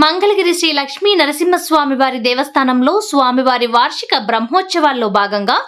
మంగళగిరి శ్రీ లక్ష్మీ నరసింహస్వామి వారి దేవస్థానంలో స్వామివారి వార్షిక బ్రహ్మోత్సవాల్లో భాగంగా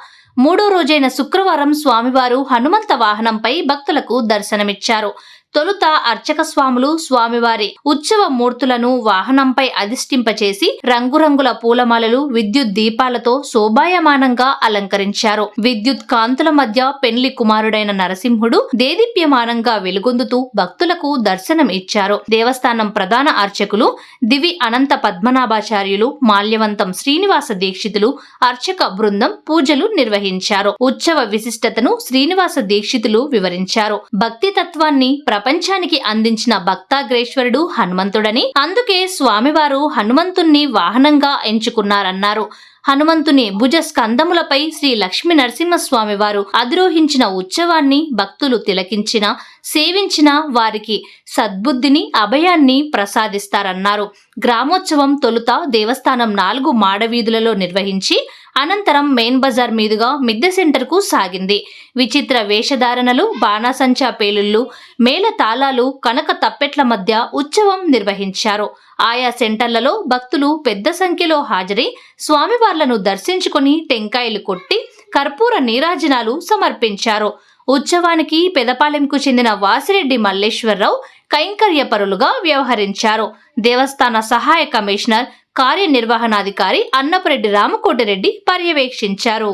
మూడో రోజైన శుక్రవారం స్వామివారు హనుమంత వాహనంపై భక్తులకు దర్శనమిచ్చారు. తొలుత అర్చక స్వాములు స్వామివారి ఉత్సవ మూర్తులను వాహనంపై అధిష్ఠింపచేసి రంగురంగుల పూలమాలలు, విద్యుత్ దీపాలతో శోభాయమానంగా అలంకరించారు. విద్యుత్ కాంతుల మధ్య పెండ్లి కుమారుడైన నరసింహుడు దేదీప్యమానంగా వెలుగొందుతూ భక్తులకు దర్శనం ఇచ్చారు. దేవస్థానం ప్రధాన అర్చకులు దివి అనంత పద్మనాభాచార్యులు, మాల్యవంతం శ్రీనివాస దీక్షితులు, అర్చక బృందం పూజలు నిర్వహించారు. ఉత్సవ విశిష్టతను శ్రీనివాస దీక్షితులు వివరించారు. భక్తి తత్వాన్ని ప్రపంచానికి అందించిన భక్తాగ్రేశ్వరుడు హనుమంతుడని, అందుకే స్వామివారు హనుమంతుణ్ణి వాహనంగా ఎంచుకున్నారన్నారు. హనుమంతుని భుజ స్కందములపై శ్రీ లక్ష్మీ నరసింహస్వామి వారు అధిరోహించిన ఉత్సవాన్ని భక్తులు తిలకించిన, సేవించిన వారికి సద్బుద్ధిని, అభయాన్ని ప్రసాదిస్తారన్నారు. గ్రామోత్సవం తొలుత దేవస్థానం 4 మాడవీధులలో నిర్వహించి అనంతరం మెయిన్ బజార్ మీదుగా మిద్దె సెంటర్ కు సాగింది. విచిత్ర వేషధారణలు, బాణాసంచా పేలుళ్లు, మేళ తాళాలు, కనక తప్పెట్ల మధ్య ఉత్సవం నిర్వహించారు. ఆయా సెంటర్లలో భక్తులు పెద్ద సంఖ్యలో హాజరై స్వామివార్లను దర్శించుకుని టెంకాయలు కొట్టి కర్పూర నీరాజనాలు సమర్పించారు. ఉత్సవానికి పెదపాలెంకు చెందిన వాసిరెడ్డి మల్లేశ్వరరావు కైంకర్యపరులుగా వ్యవహరించారు. దేవస్థాన సహాయ కమిషనర్, కార్యనిర్వహణాధికారి అన్నపరెడ్డి రామకోటిరెడ్డి పర్యవేక్షించారు.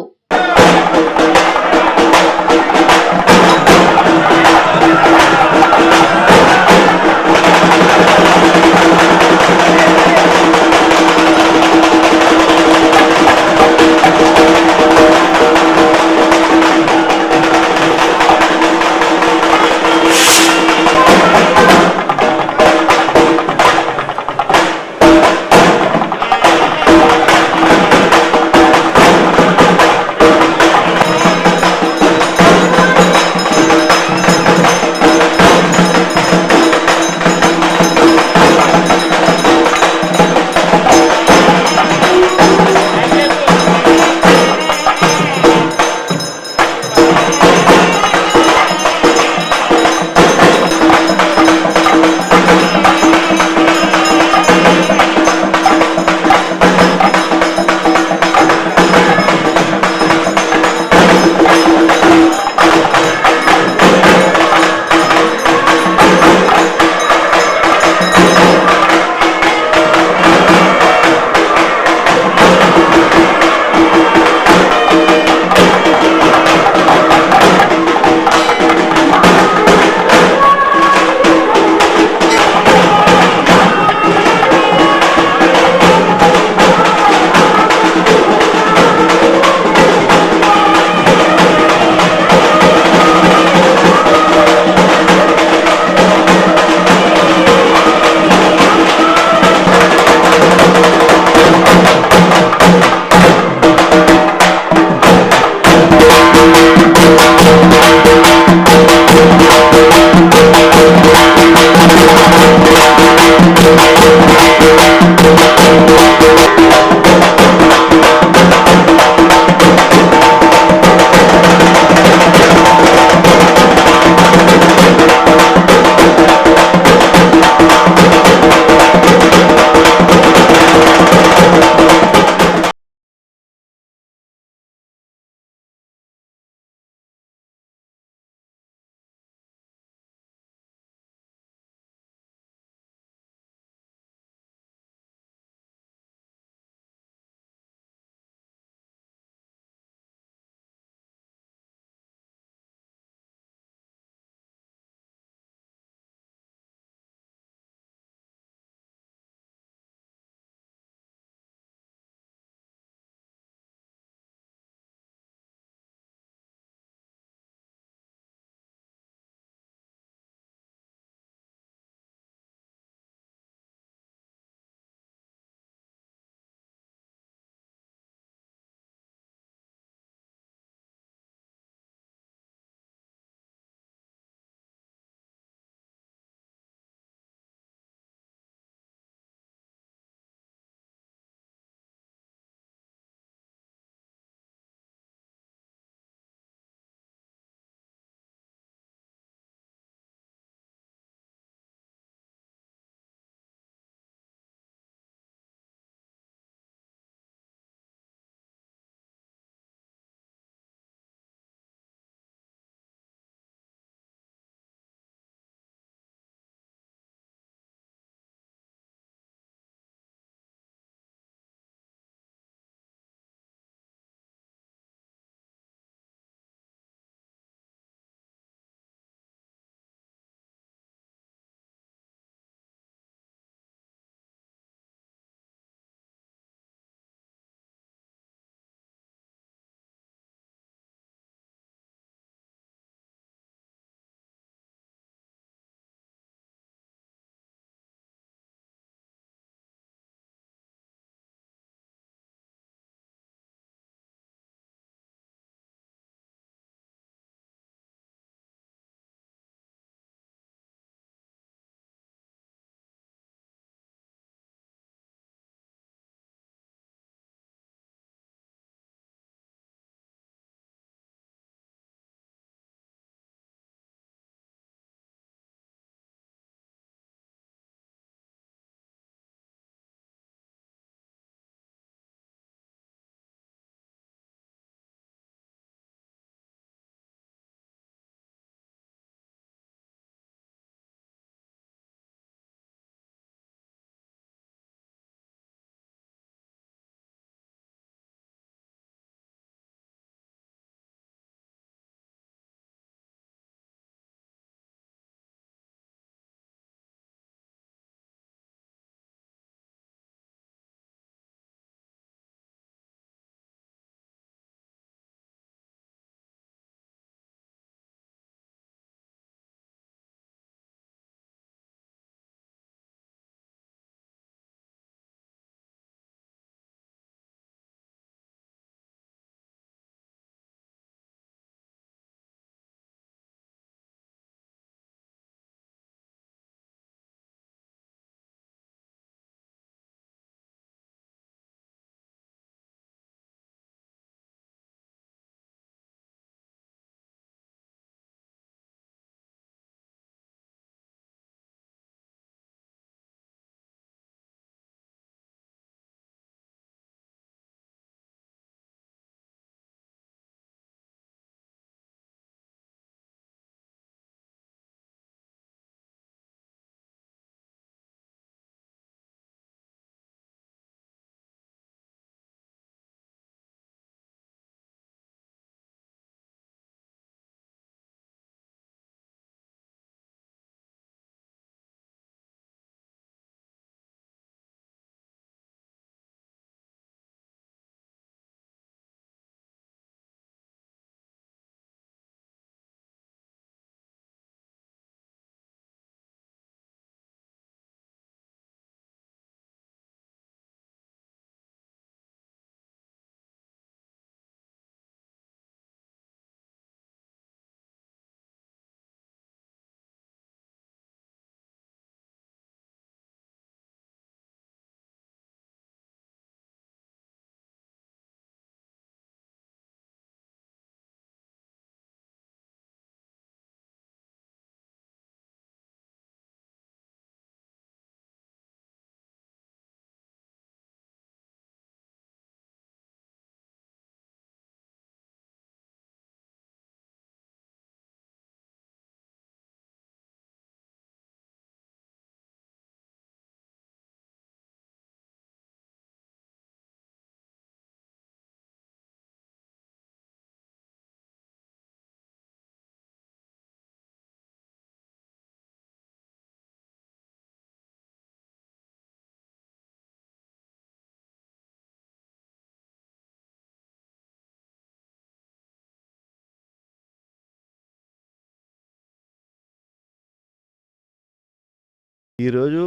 ఈరోజు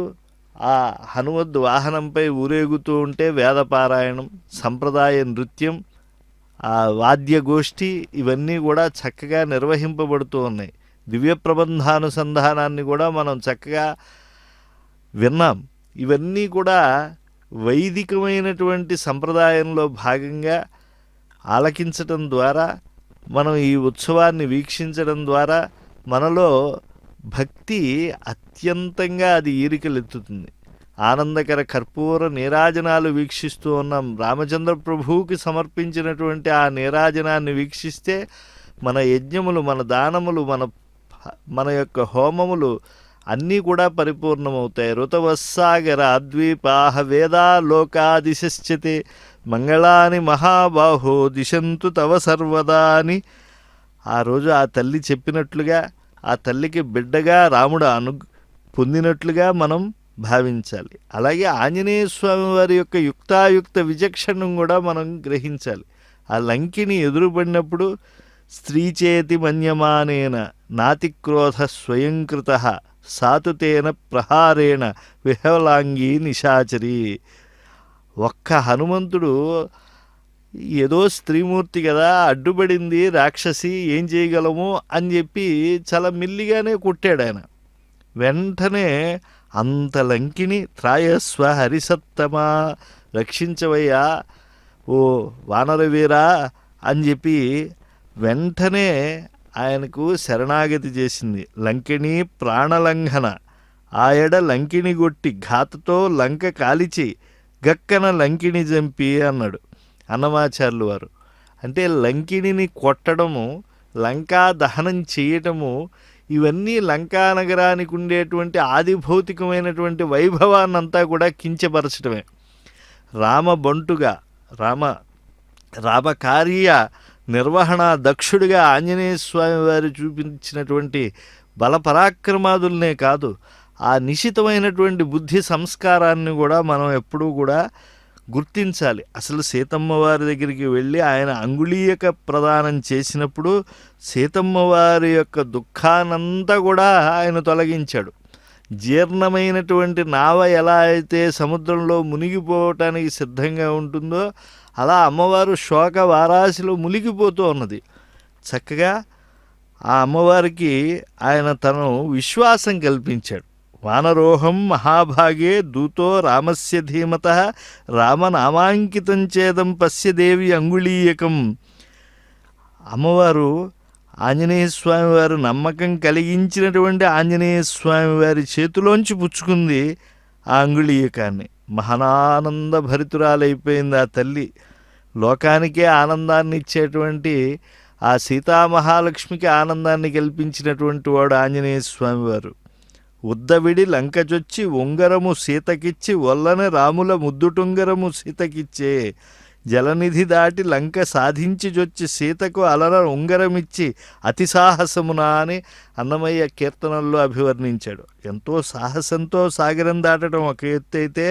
ఆ హనుమద్ వాహనంపై ఊరేగుతూ ఉంటే వేదపారాయణం, సంప్రదాయ నృత్యం, ఆ వాద్యగోష్ఠి ఇవన్నీ కూడా చక్కగా నిర్వహింపబడుతూ ఉన్నాయి. దివ్య ప్రబంధానుసంధానాన్ని కూడా మనం చక్కగా విన్నాం. ఇవన్నీ కూడా వైదికమైనటువంటి సంప్రదాయంలో భాగంగా ఆలకించటం ద్వారా, మనం ఈ ఉత్సవాన్ని వీక్షించడం ద్వారా మనలో భక్తి అత్యంతంగా అది ఈరికలెత్తుతుంది. ఆనందకర కర్పూర నీరాజనాలు వీక్షిస్తూ ఉన్నాం. రామచంద్ర ప్రభువుకి సమర్పించినటువంటి ఆ నీరాజనాన్ని వీక్షిస్తే మన యజ్ఞములు, మన దానములు, మన యొక్క హోమములు అన్నీ కూడా పరిపూర్ణమవుతాయి. ఋతవస్సాగర అద్వీపాహ వేదా లోకాదిశశ్చతే మంగళాని మహాబాహో దిశంతు తవ సర్వదా అని ఆ రోజు ఆ తల్లి చెప్పినట్లుగా, ఆ తల్లికి బిడ్డగా రాముడు పొందినట్లుగా మనం భావించాలి. అలాగే ఆంజనేయ స్వామి వారి యొక్క యుక్తాయుక్త విచక్షణం కూడా మనం గ్రహించాలి. ఆ లంకిని ఎదురుపడినప్పుడు స్త్రీచేతి మన్యమానేన నాతిక్రోధ స్వయంకృత సాతుతేన ప్రహారేణ విహలాంగీ నిశాచరి. ఒక్క హనుమంతుడు ఏదో స్త్రీమూర్తి కదా, అడ్డుపడింది రాక్షసి, ఏం చేయగలము అని చెప్పి చాలా మెల్లిగానే కొట్టాడు ఆయన. వెంటనే అంత లంకిని త్రాయస్వ హరిసత్తమా, రక్షించవయ్యా ఓ వానరవీరా అని చెప్పి వెంటనే ఆయనకు శరణాగతి చేసింది. లంకిణి ప్రాణలంఘన ఆయడ లంకిని గొట్టి ఘాతతో లంక కాలిచి గక్కన లంకిని చంపి అన్నాడు అన్నమాచార్యులు వారు. అంటే లంకిణిని కొట్టడము, లంకా దహనం చేయటము, ఇవన్నీ లంకా నగరానికి ఉండేటువంటి ఆదిభౌతికమైనటువంటి వైభవాన్నంతా కూడా కించపరచడమే. రామబంటుగా, రామకార్య నిర్వహణ దక్షుడిగా ఆంజనేయ స్వామి వారు చూపించినటువంటి బలపరాక్రమాదులనే కాదు, ఆ నిశితమైనటువంటి బుద్ధి సంస్కారాన్ని కూడా మనం ఎప్పుడూ కూడా గుర్తించాలి. అసలు సీతమ్మ వారి దగ్గరికి వెళ్ళి ఆయన అంగుళీయక ప్రదానం చేసినప్పుడు సీతమ్మ వారి యొక్క దుఃఖానంతా కూడా ఆయన తొలగించాడు. జీర్ణమైనటువంటి నావ ఎలా అయితే సముద్రంలో మునిగిపోవటానికి సిద్ధంగా ఉంటుందో అలా అమ్మవారు శోక వారాశిలో మునిగిపోతూ ఉన్నది. చక్కగా ఆ అమ్మవారికి ఆయన తను విశ్వాసం కల్పించాడు. వానరోహం మహాభాగే దూతో రామస్య ధీమత రామనామాంకితం చేదం పశ్యదేవి అంగుళీయకం. అమ్మవారు ఆంజనేయ స్వామి వారు నమ్మకం కలిగించినటువంటి ఆంజనేయ స్వామి వారి చేతిలోంచి పుచ్చుకుంది ఆ అంగుళీయకాన్ని. మహానానంద భరితురాలైపోయింది ఆ తల్లి. లోకానికే ఆనందాన్ని ఇచ్చేటువంటి ఆ సీతామహాలక్ష్మికి ఆనందాన్ని కల్పించినటువంటి వాడు ఆంజనేయ స్వామి వారు. ఉద్దవిడి లంకచొచ్చి ఉంగరము సీతకిచ్చి వల్లనే రాముల ముద్దుటుంగరము సీతకిచ్చే జలనిధి దాటి లంక సాధించి జొచ్చి సీతకు అలర ఉంగరమిచ్చి అతి సాహసమునా అని అన్నమయ్య కీర్తనల్లో అభివర్ణించాడు. ఎంతో సాహసంతో సాగరం దాటడం ఒక ఎత్తు అయితే,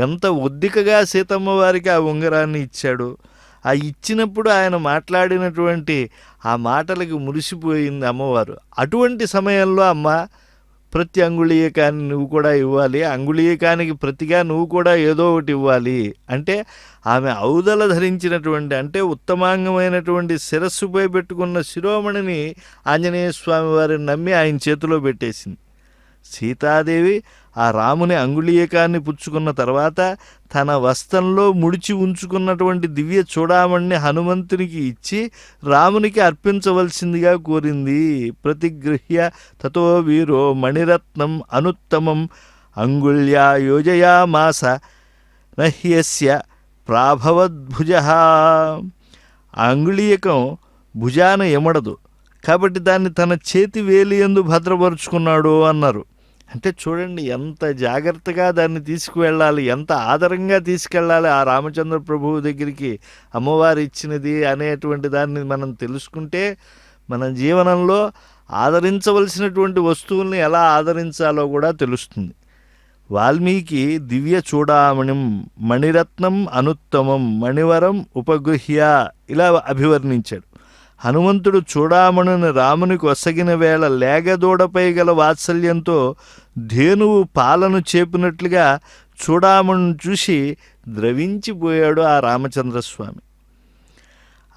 ఎంత ఒద్దికగా సీతమ్మ వారికి ఆ ఉంగరాన్ని ఇచ్చాడు. ఆ ఇచ్చినప్పుడు ఆయన మాట్లాడినటువంటి ఆ మాటలకు మురిసిపోయింది అమ్మవారు. అటువంటి సమయంలో అమ్మ ప్రతి అంగుళీయకాన్ని నువ్వు కూడా ఇవ్వాలి, అంగుళీయకానికి ప్రతిగా నువ్వు కూడా ఏదో ఒకటి ఇవ్వాలి అంటే ఆమె ఔదల ధరించినటువంటి, అంటే ఉత్తమాంగమైనటువంటి శిరస్సుపై పెట్టుకున్న శిరోమణిని ఆంజనేయ స్వామి వారిని నమ్మి ఆయన చేతిలో పెట్టేసింది. సీతాదేవి ఆ రాముని అంగుళీయకాన్ని పుచ్చుకున్న తర్వాత తన వస్త్రంలో ముడిచి ఉంచుకున్నటువంటి దివ్య చూడామణిని హనుమంతునికి ఇచ్చి రామునికి అర్పించవలసిందిగా కోరింది. ప్రతిగృహ్య తతో వీరో మణిరత్నం అనుత్తమం అంగుళ్యా యోజయామాస నహ్యస్య ప్రాభవద్భుజ. ఆ అంగుళీయకం భుజాన ఎమడదు కాబట్టి దాన్ని తన చేతి వేలియందు భద్రపరుచుకున్నాడు అన్నారు. అంటే చూడండి ఎంత జాగ్రత్తగా దాన్ని తీసుకువెళ్ళాలి, ఎంత ఆదరంగా తీసుకెళ్ళాలి ఆ రామచంద్ర ప్రభువు దగ్గరికి అమ్మవారు ఇచ్చినది అనేటువంటి దాన్ని మనం తెలుసుకుంటే మన జీవనంలో ఆదరించవలసినటువంటి వస్తువుల్ని ఎలా ఆదరించాలో కూడా తెలుస్తుంది. వాల్మీకి దివ్య చూడామణిం మణిరత్నం అనుత్తమం మణివరం ఉపగృహ్య ఇలా అభివర్ణించాడు. హనుమంతుడు చూడామణుని రామునికి ఒసగిన వేళ లేగదూడపై గల వాత్సల్యంతో ధేనువు పాలను చేపినట్లుగా చూడామణిని చూసి ద్రవించిపోయాడు ఆ రామచంద్రస్వామి.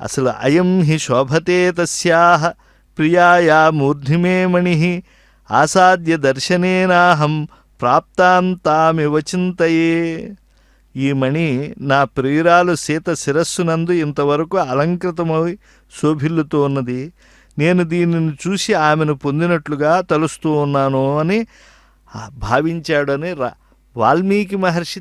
అసలు అయం హి శోభతే తస్యాహ ప్రియాయా మూర్ధిమే మణి ఆసాద్య దర్శనేనాహం ప్రాప్తాం తామివ చింతయే. ఈ మణి నా ప్రియురాలు సీత శిరస్సునందు ఇంతవరకు అలంకృతమై శోభిల్లుతూ ఉన్నది. నేను దీనిని చూసి ఆమెను పొందినట్లుగా తలుస్తూ ఉన్నాను అని భావించాడని వాల్మీకి మహర్షి